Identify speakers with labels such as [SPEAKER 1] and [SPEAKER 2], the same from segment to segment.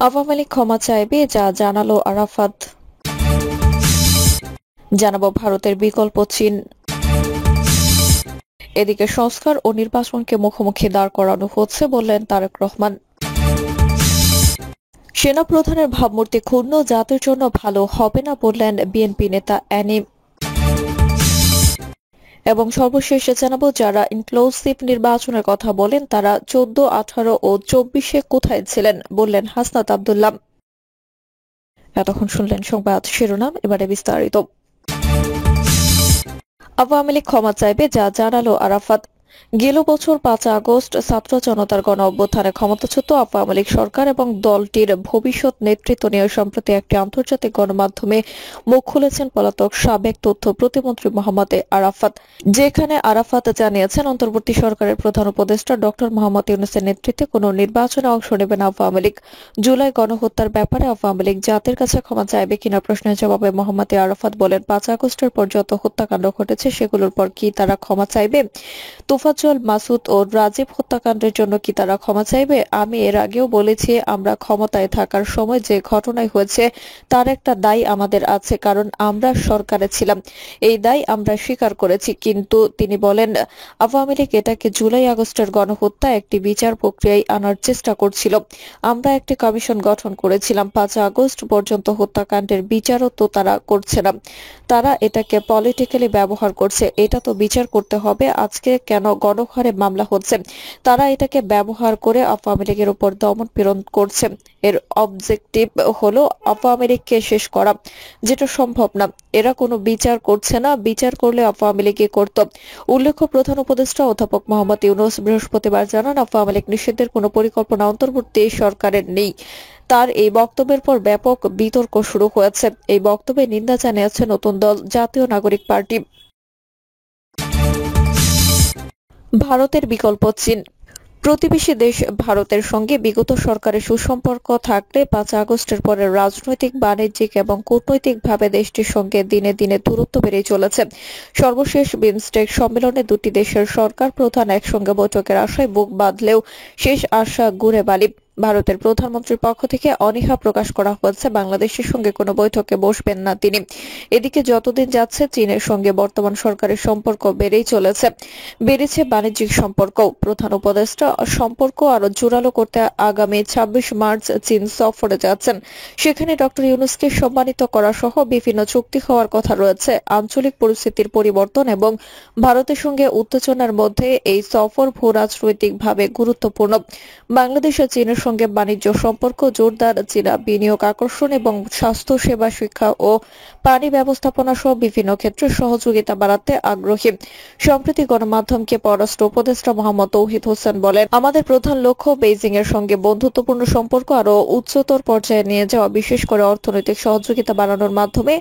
[SPEAKER 1] আওয়ামী লীগ ক্ষমা চাইবে, যা জানালো আরাফাত। জানাবো ভারতের বিকল্প চীন। এদিকে সংস্কার ও নির্বাচনকে মুখোমুখি দাঁড় করানো হচ্ছে বললেন তারেক রহমান। সেনাপ্রধানের ভাবমূর্তি ক্ষুণ্ণ, জাতির জন্য ভালো হবে না বললেন বিএনপি নেতা অ্যানি। এবং সর্বশেষে জানাবো যারা ইনক্লুসিভ নির্বাচনের কথা বলেন তারা 14, 18 ও 24-এ কোথায় ছিলেন বললেন হাসনাত আব্দুল্লাহ। এতক্ষণ শুনলেন সংবাদ শিরোনাম, এবারে বিস্তারিত। আওয়ামী লীগ ক্ষমা চাইবে, যা জানালো আরাফাত। গেল বছর 5 আগস্ট ছাত্র জনতার গণ অভ্যুত্থানে ক্ষমতাচ্যুত আওয়ামী লীগ সরকার এবং দলটির ভবিষ্যৎ নেতৃত্ব নিয়ে সম্প্রতি একটি আন্তর্জাতিক গণমাধ্যমে মুখ খুলেছেন পলাতক সাবেক তথ্য প্রতিমন্ত্রী মোহাম্মদ আরাফাত। যেখানে আরাফাত জানিয়েছেন অন্তর্বর্তী সরকারের প্রধান উপদেষ্টা ডক্টর মোহাম্মদ ইউনূসের নেতৃত্বে কোনো নির্বাচনে অংশ নেবে না আওয়ামী লীগ। জুলাই গণহত্যার ব্যাপারে আওয়ামী লীগ জাতির কাছে ক্ষমা চাইবে কিনা প্রশ্নের জবাবে মোহাম্মদ আরাফাত বলেন, 5 আগস্টের পর যত হত্যাকাণ্ড ঘটেছে সেগুলোর পর কি তারা ক্ষমা চাইবে? তোফাজ্জল, মাসুদ ও রাজীব হত্যাকাণ্ডের জন্য কি তারা ক্ষমা চাইবে? আমি এর আগেও বলেছি, আমরা ক্ষমতায় থাকার সময় যে ঘটনাই হয়েছে তার একটা দায় আমাদের আছে, কারণ আমরা সরকারে ছিলাম। এই দায় আমরা স্বীকার করেছি। কিন্তু তিনি বলেন, আওয়ামী লীগ এটাকে জুলাই আগস্টের গণহত্যা একটি বিচার প্রক্রিয়ায় আনার চেষ্টা করছিল। আমরা একটি কমিশন গঠন করেছিলাম। 5 আগস্ট পর্যন্ত হত্যাকাণ্ডের বিচারও তো তারা করছে না, তারা এটাকে পলিটিক্যালি ব্যবহার করছে। এটা তো বিচার করতে হবে। আজকে কেন গণহারে মামলা হচ্ছে? তারা এটাকে ব্যবহার করে আওয়ামী লীগের উপর দমন পীড়ন করছে। এর অবজেক্টিভ হলো আওয়ামী লীগকে শেষ করা, যেটা সম্ভব না। এরা কোনো বিচার করছে না, বিচার করলে আওয়ামী লীগই করত। উল্লেখ্য, প্রধান উপদেষ্টা অধ্যাপক মোহাম্মদ ইউনূস বৃহস্পতিবার জানান, আওয়ামী লীগ নিষিদ্ধের কোনো পরিকল্পনা অন্তর্বর্তী সরকারের নেই। তার এই বক্তব্যের পর ব্যাপক বিতর্ক শুরু হয়েছে। এই বক্তব্যে নিন্দা জানিয়েছে নতুন দল জাতীয় নাগরিক পার্টি। ভারতের বিকল্প চীন। প্রতিবেশী দেশ ভারতের সঙ্গে বিগত সরকারের সুসম্পর্ক থাকলে 5 আগস্টের পরে রাজনৈতিক, বাণিজ্যিক এবং কূটনৈতিকভাবে দেশটির সঙ্গে দিনে দিনে দূরত্ব বেড়েই চলেছে। সর্বশেষ বিমস্টেক সম্মেলনে দুটি দেশের সরকার প্রধান একসঙ্গে বৈঠকের আশায় বুক বাঁধলেও শেষ আশা গুড়ে বালি। ভারতের প্রধানমন্ত্রীর পক্ষ থেকে অনীহা প্রকাশ করা হচ্ছে, বাংলাদেশের সঙ্গে কোনো বৈঠকে বসবেন না তিনি। এদিকে যতদিন যাচ্ছে চীনের সঙ্গে বর্তমান সরকারের সম্পর্ক বেড়েই চলেছে। বেড়েছে বাণিজ্যিক সম্পর্ক। প্রধান উপদেষ্টা সম্পর্ক আরো জোরালো করতে আগামী 26 মার্চ চীন সফরে যাচ্ছেন। সেখানে ডক্টর ইউনূসকে সম্মানিত করা সহ বিভিন্ন চুক্তি হওয়ার কথা রয়েছে। আঞ্চলিক পরিস্থিতির পরিবর্তন এবং ভারতের সঙ্গে উত্তেজনার মধ্যে এই সফর ভূরাজনৈতিকভাবে গুরুত্বপূর্ণ। বাংলাদেশ ও চীনের সঙ্গে বাণিজ্য সম্পর্ক জোরদার, চীনা বিনিয়োগ আকর্ষণ এবং স্বাস্থ্য সেবা, শিক্ষা ও পানি ব্যবস্থাপনা সহ বিভিন্ন ক্ষেত্রে সহযোগিতা বাড়াতে আগ্রহী। সম্প্রতি গণমাধ্যমকে পররাষ্ট্র উপদেষ্টা মোহাম্মদ তৌহিদ হোসেন বলেন, আমাদের প্রধান লক্ষ্য বেইজিং এর সঙ্গে বন্ধুত্বপূর্ণ সম্পর্ক আরো উচ্চতর পর্যায়ে নিয়ে যাওয়া, বিশেষ করে অর্থনৈতিক সহযোগিতা বাড়ানোর মাধ্যমে।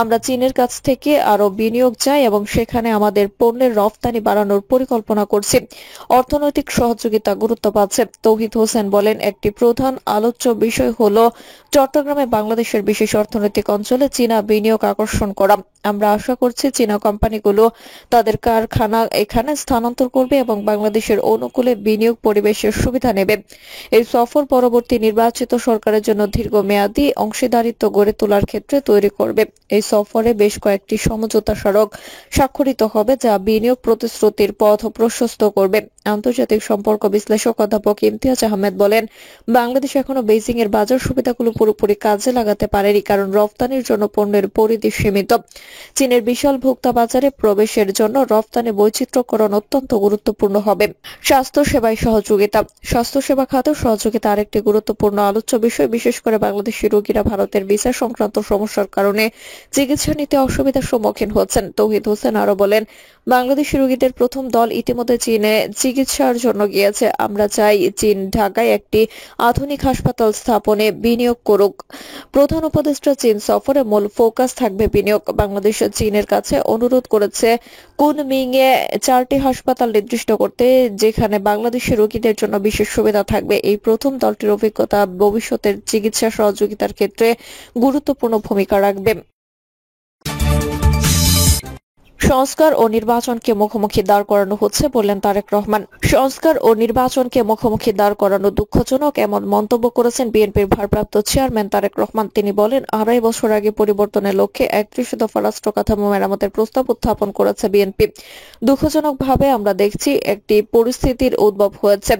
[SPEAKER 1] আমরা চীনের কাছ থেকে আরো বিনিয়োগ চাই এবং সেখানে আমাদের পণ্যের রফতানি বাড়ানোর পরিকল্পনা করছি। অর্থনৈতিক সহযোগিতা গুরুত্ব পাচ্ছে। তৌহিদ হোসেন বলেন, একটি প্রধান আলোচ্য বিষয় হলো চট্টগ্রামে বাংলাদেশের বিশেষ অর্থনৈতিক অঞ্চলে চীনা বিনিয়োগ আকর্ষণ করা। আমরা আশা করছি চীনা কোম্পানিগুলো তাদের কারখানা এখানে স্থানান্তর করবে এবং বাংলাদেশের অনুকূলে বিনিয়োগ পরিবেশের সুবিধা নেবে। এই সফর পরবর্তী নির্বাচিত সরকারের জন্য দীর্ঘমেয়াদী অংশীদারিত্ব গড়ে তোলার ক্ষেত্রে তৈরি করবে। এই সফরে বেশ কয়েকটি সমঝোতা স্মারক স্বাক্ষরিত হবে, যা বিনিয়োগ প্রতিশ্রুতির পথ প্রশস্ত করবে। আন্তর্জাতিক সম্পর্ক বিশ্লেষক অধ্যাপক ইমতিয়াজ আহমেদ বলেন, বাংলাদেশ এখনো বেইজিং এর বাজার সুবিধাগুলো পুরোপুরি কাজে লাগাতে পারেনি, কারণ রফতানির জন্য পণ্যের পরিধি সীমিত। চীনের বিশাল ভোক্তা বাজারে প্রবেশের জন্য রফতানি বৈচিত্র্যকরণ অত্যন্ত গুরুত্বপূর্ণ হবে। স্বাস্থ্য সেবায় সহযোগিতা। স্বাস্থ্যসেবা খাতে সহযোগিতা আরেকটি গুরুত্বপূর্ণ আলোচ্য বিষয়। বিশেষ করে বাংলাদেশি রোগীরা ভারতের ভিসা সংক্রান্ত সমস্যার কারণে চিকিৎসা নিতে অসুবিধার সম্মুখীন হচ্ছেন। তৌহিদ হোসেন আরো বলেন, বাংলাদেশি রোগীদের প্রথম দল ইতিমধ্যে চীনে চিকিৎসার জন্য গিয়েছে। আমরা চাই চীন ঢাকায় একটি আধুনিক হাসপাতাল স্থাপনে বিনিয়োগ করুক। প্রধান উপদেষ্টা চীন সফরে মূল ফোকাস থাকবে বিনিয়োগ। বাংলাদেশ চীনের কাছে অনুরোধ করেছে কুনমিং এ 4টি হাসপাতাল নির্দিষ্ট করতে, যেখানে বাংলাদেশি রোগীদের জন্য বিশেষ সুবিধা থাকবে। এই প্রথম দলটির অভিজ্ঞতা ভবিষ্যতের চিকিৎসা সহযোগিতার ক্ষেত্রে গুরুত্বপূর্ণ ভূমিকা রাখবে। সংস্কার ও নির্বাচনকে মুখোমুখি দাঁড় করানো হচ্ছে বললেন তারেক রহমান। সংস্কার ও নির্বাচনকে মুখোমুখি দাঁড় করানো দুঃখজনক, এমন মন্তব্য করেছেন বিএনপির ভারপ্রাপ্ত চেয়ারম্যান তারেক রহমান। তিনি বলেন, 2.5 বছর আগে পরিবর্তনের লক্ষ্যে 31 দফা রাষ্ট্র কাঠামো মেরামতের প্রস্তাব উত্থাপন করেছে বিএনপি। দুঃখজনকভাবে আমরা দেখছি একটি পরিস্থিতির উদ্ভব হয়েছে।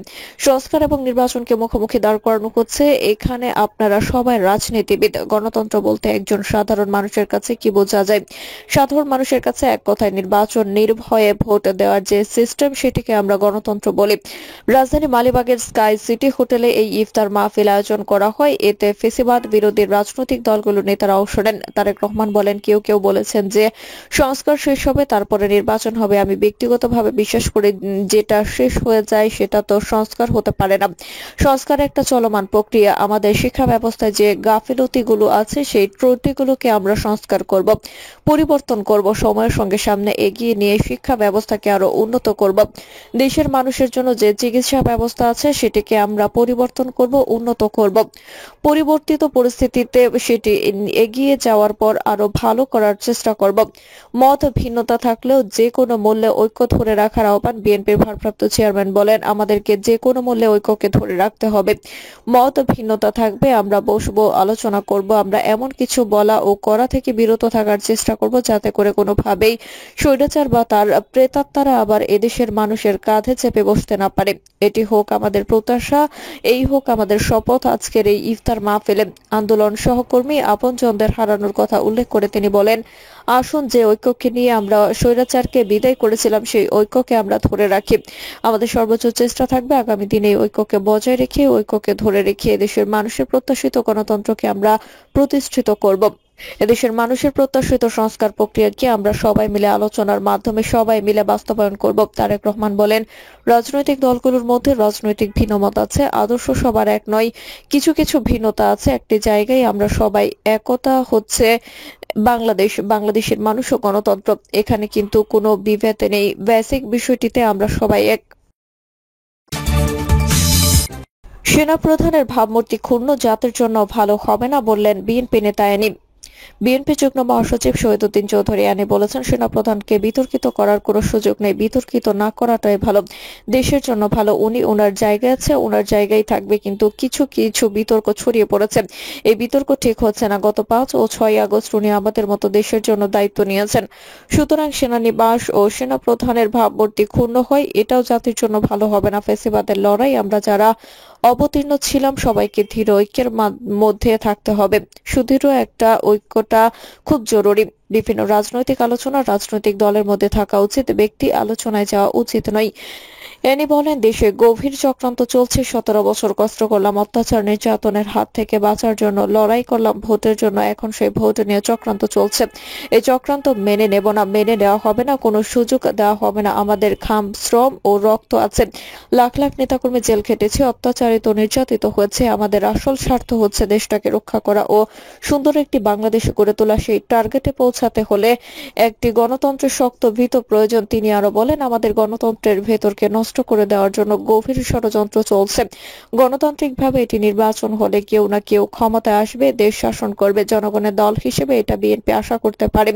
[SPEAKER 1] সংস্কার এবং নির্বাচনকে মুখোমুখি দাঁড় করানো হচ্ছে। এখানে আপনারা সবাই রাজনীতিবিদ। গণতন্ত্র বলতে একজন সাধারণ মানুষের কাছে কি বোঝা যায়? সাধারণ মানুষের কাছে এক কথায় নির্বাচন, নির্ভয়ে ভোট দেওয়ার যে সিস্টেম, সেটিকে আমরা গণতন্ত্র বলি। রাজধানী মালিবাগের স্কাই সিটি হোটেলে এই ইফতার মাহফিল আয়োজন করা হয়। এতে ফেসিবাদ বিরোধী রাজনৈতিক দলগুলোর নেতারা অংশ নেন। তারেক রহমান বলেন, কেউ কেউ বলেছেন যে সংস্কার শেষ হবে তারপরে নির্বাচন হবে। আমি ব্যক্তিগতভাবে বিশ্বাস করি, যেটা শেষ হয়ে যায় সেটা তো সংস্কার হতে পারে না। সংস্কার একটা চলমান প্রক্রিয়া। আমাদের শিক্ষা ব্যবস্থায় যে গাফিলতিগুলো আছে, সেই ত্রুটিগুলোকে আমরা সংস্কার করব, পরিবর্তন করব, সময়ের সঙ্গে সামনে এগিয়ে নিয়ে শিক্ষা ব্যবস্থাকে আরো উন্নত করব। দেশের মানুষের জন্য যে চিকিৎসা ব্যবস্থা আছে সেটিকে আমরা পরিবর্তন করব, উন্নত করব। পরিবর্তিত পরিস্থিতিতে সেটি এগিয়ে যাওয়ার পর আরো ভালো করার চেষ্টা করব। মত ভিন্নতা থাকলেও যে কোনো মূল্যে ঐক্য ধরে রাখার আহ্বান বিএনপির ভারপ্রাপ্ত চেয়ারম্যান বলেন, আমাদেরকে যে কোনো মূল্যে ঐক্যকে ধরে রাখতে হবে। মত ভিন্নতা থাকবে, আমরা বসবো, আলোচনা করব। আমরা এমন কিছু বলা ও করা থেকে বিরত থাকার চেষ্টা করব যাতে করে কোনোভাবেই স্বৈরাচার বা তার প্রেতাত্মারা আবার এদেশের মানুষের কাঁধে চেপে বসতে না পারে। এটি হোক আমাদের প্রত্যাশা, এই হোক আমাদের শপথ। আজকের এই ইফতার মাহফিলে আন্দোলন সহকর্মী আপনজনদের হারানোর কথা উল্লেখ করে তিনি বলেন, আসুন যে ঐক্যকে নিয়ে আমরা স্বৈরাচারকে বিদায় করেছিলাম, সেই ঐক্যকে আমরা ধরে রাখি। আমাদের সর্বোচ্চ চেষ্টা থাকবে আগামী দিনে এই ঐক্যকে বজায় রেখে, ঐক্যকে ধরে রেখে দেশের মানুষের প্রত্যাশিত গণতন্ত্রকে আমরা প্রতিষ্ঠিত করব। এদেশের মানুষের প্রত্যাশিত সংস্কার প্রক্রিয়াকে আমরা সবাই মিলে আলোচনার মাধ্যমে সবাই মিলে বাস্তবায়ন করব। তারেক রহমান বলেন, রাজনৈতিক দলগুলোর মধ্যে রাজনৈতিক ভিন্নমত আছে, আদর্শ সবার এক নয়, কিছু কিছু ভিন্নতা আছে। একটি জায়গায় আমরা সবাই একতা হচ্ছে বাংলাদেশ, বাংলাদেশের মানুষ ও গণতন্ত্র। এখানে কিন্তু কোনো বিভেদ নেই। বেসিক বিষয়টিতে আমরা সবাই এক। সেনাপ্রধানের ভাবমূর্তি ক্ষুণ্ণ, জাতির জন্য ভালো হবে না বললেন বিএনপি নেতা এনি। বিএনপি যুগ্ম মহাসচিব শহীদউদ্দিন চৌধুরী আনি বলেছেন, সেনাপ্রধানকে বিতর্কিত করার কোনো সুযোগ নেই, বিতর্কিত না করাটাই ভালো, দেশের জন্য ভালো। উনি ওনার জায়গায় আছে, ওনার জায়গায় থাকবে, কিন্তু কিছু কিছু বিতর্ক ছড়িয়ে পড়েছে। এই বিতর্ক ঠিক হচ্ছে না। গত 5 ও 6 আগস্ট উনি আমাদের মতো দেশের জন্য দায়িত্ব নিয়েছেন। সুতরাং সেনানিবাস ও সেনাপ্রধানের ভাবমূর্তি ক্ষুণ্ণ হয়, এটাও জাতির জন্য ভালো হবে না। ফ্যাসিবাদের লড়াই আমরা যারা অবতীর্ণ ছিলাম সবাইকে দৃঢ় ঐক্যের মধ্যে থাকতে হবে। সুদৃঢ় একটা ঐক্যটা খুব জরুরি। বিভিন্ন রাজনৈতিক আলোচনা রাজনৈতিক দলের মধ্যে থাকা উচিত, ব্যক্তি আলোচনায় যাওয়া উচিত নয়। এনি বলেন, দেশে গভীর চক্রান্ত চলছে। 17 বছর কষ্ট করলাম, অত্যাচার নির্যাতনের হাত থেকে বাঁচার জন্য লড়াই করলাম, ভোটের জন্য। এখন সেই ভোট নিয়ে চক্রান্ত চলছে। এই চক্রান্ত মেনে নেব না, মেনে নেওয়া হবে না, কোনো সুযোগ দেওয়া হবে না। আমাদের ঘাম, শ্রম ও রক্ত আছে। লাখ লাখ নেতাকর্মী জেল খেটেছে, অত্যাচারিত, নির্যাতিত হয়েছে। আমাদের আসল স্বার্থ হচ্ছে দেশটাকে রক্ষা করা ও সুন্দর একটি বাংলাদেশ গড়ে তোলা। সেই টার্গেটে পৌঁছাতে হলে একটি গণতন্ত্রের শক্ত ভিত প্রয়োজন। তিনি আরো বলেন, আমাদের গণতন্ত্রের ভেতরকে নষ্ট করে দেওয়ার জন্য গভীর ষড়যন্ত্র চলছে। গণতান্ত্রিকভাবে এটি নির্বাচন হলে কেউ না কেউ ক্ষমতায় আসবে, দেশ শাসন করবে। জনগণের দল হিসেবে এটা বিএনপি আশা করতে পারে।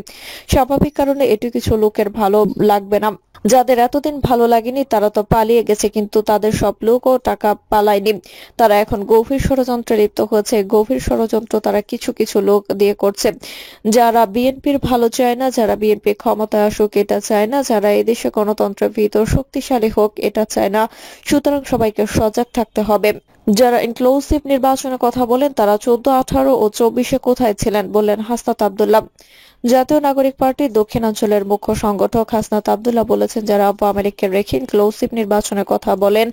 [SPEAKER 1] স্বাভাবিক কারণে এটি কিছু লোকের ভালো লাগবে না। যাদের এতদিন ভালো লাগেনি তারা তো পালিয়ে গেছে, কিন্তু তাদের সব লোক ও টাকা পালায়নি। তারা এখন গভীর ষড়যন্ত্রে লিপ্ত হয়েছে। গভীর ষড়যন্ত্র তারা কিছু কিছু লোক দিয়ে করছে, যারা বিএনপির ভালো চায় না, যারা বিএনপি ক্ষমতায় আসুক এটা চায় না, যারা এদেশে গণতন্ত্রের ভিতর শক্তিশালী হোক এটা চায় না। সুতরাং সবাইকে সজাগ থাকতে হবে। যারা ইনক্লুসিভ নির্বাচনের কথা বলেন তারা 14, 18 ও 24-এ কোথায় ছিলেন বললেন হাসনাত আব্দুল্লাহ। জাতীয় নাগরিক পার্টির দক্ষিণাঞ্চলের মুখ্য সংগঠক হাসনাত আব্দুল্লাহ বলেছেন, যারা আওয়ামী লীগকে রেখে ইনক্লুসিভ নির্বাচনের কথা বলেন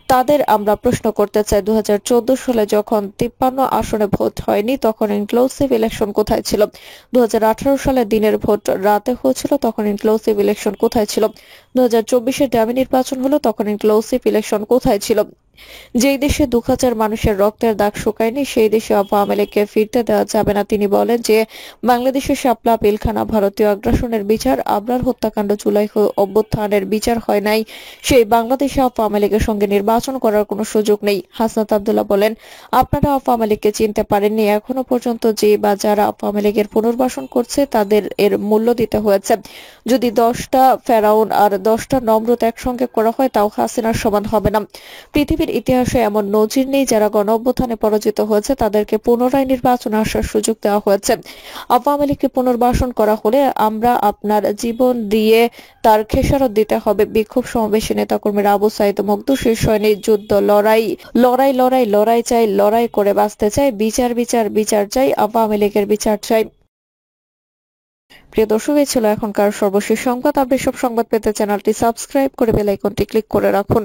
[SPEAKER 1] তাদের আমরা প্রশ্ন করতে চাই, 2014 সালে যখন 53 আসনে ভোট হয়নি তখন ইনক্লুসিভ ইলেকশন কোথায় ছিল? 2018 সালে দিনের ভোট রাতে হয়েছিল, তখন ইনক্লুসিভ ইলেকশন কোথায় ছিল? 2024-এ ডামি নির্বাচন হলো, তখন ইনক্লুসিভ ইলেকশন কোথায় ছিল? যেই দেশে ২,০০০ মানুষের রক্তের দাগ শুকায়নি সেই দেশে আওয়ামী লীগকে ফিরতে দেওয়া যাবে না। তিনি বলেন যে বাংলাদেশের শাপলা পিলখানা, ভারতীয় আগ্রাসনের বিচার, আবরার হত্যাকাণ্ড, জুলাই অভ্যুত্থানের বিচার হয় নাই, সেই বাংলাদেশে আওয়ামী লীগের সঙ্গে নির্বাচন করার কোনো সুযোগ নেই। হাসনাত আব্দুল্লাহ বলেন, আপনারা আওয়ামী লীগকে চিনতে পারেননি। এখনো পর্যন্ত যে বা যারা আওয়ামী লীগের পুনর্বাসন করছে তাদের এর মূল্য দিতে হয়েছে। যদি 10টা ফেরাউন আর 10টা নমরুদ একসঙ্গে করা হয় তাও হাসিনার সমান হবে না। পৃথিবীর ইতিহাসে এমন নজির নেই যারা গণঅভ্যুত্থানে পরাজিত হয়েছে তাদেরকে পুনরায় নির্বাচনে আসার সুযোগ দেওয়া হয়েছে। আওয়ামী লীগকে পুনর্বাসন করা হলে আমরা আপনার জীবন দিয়ে তার খেসারত দিতে হবে। বিক্ষোভ সমাবেশে নেতাকর্মীরা আবু সাইদ মুগ্ধ, শীর্ষ যুদ্ধ, লড়াই লড়াই লড়াই লড়াই চাই, লড়াই করে বাঁচতে চাই, বিচার বিচার বিচার চাই, আওয়ামী লীগের বিচার চাই। প্রিয় দর্শক, এই ছিল এখনকার সর্বশেষ সংবাদ। আপনি সব সংবাদ পেতে চ্যানেলটি সাবস্ক্রাইব করে বেল আইকনটি ক্লিক করে রাখুন।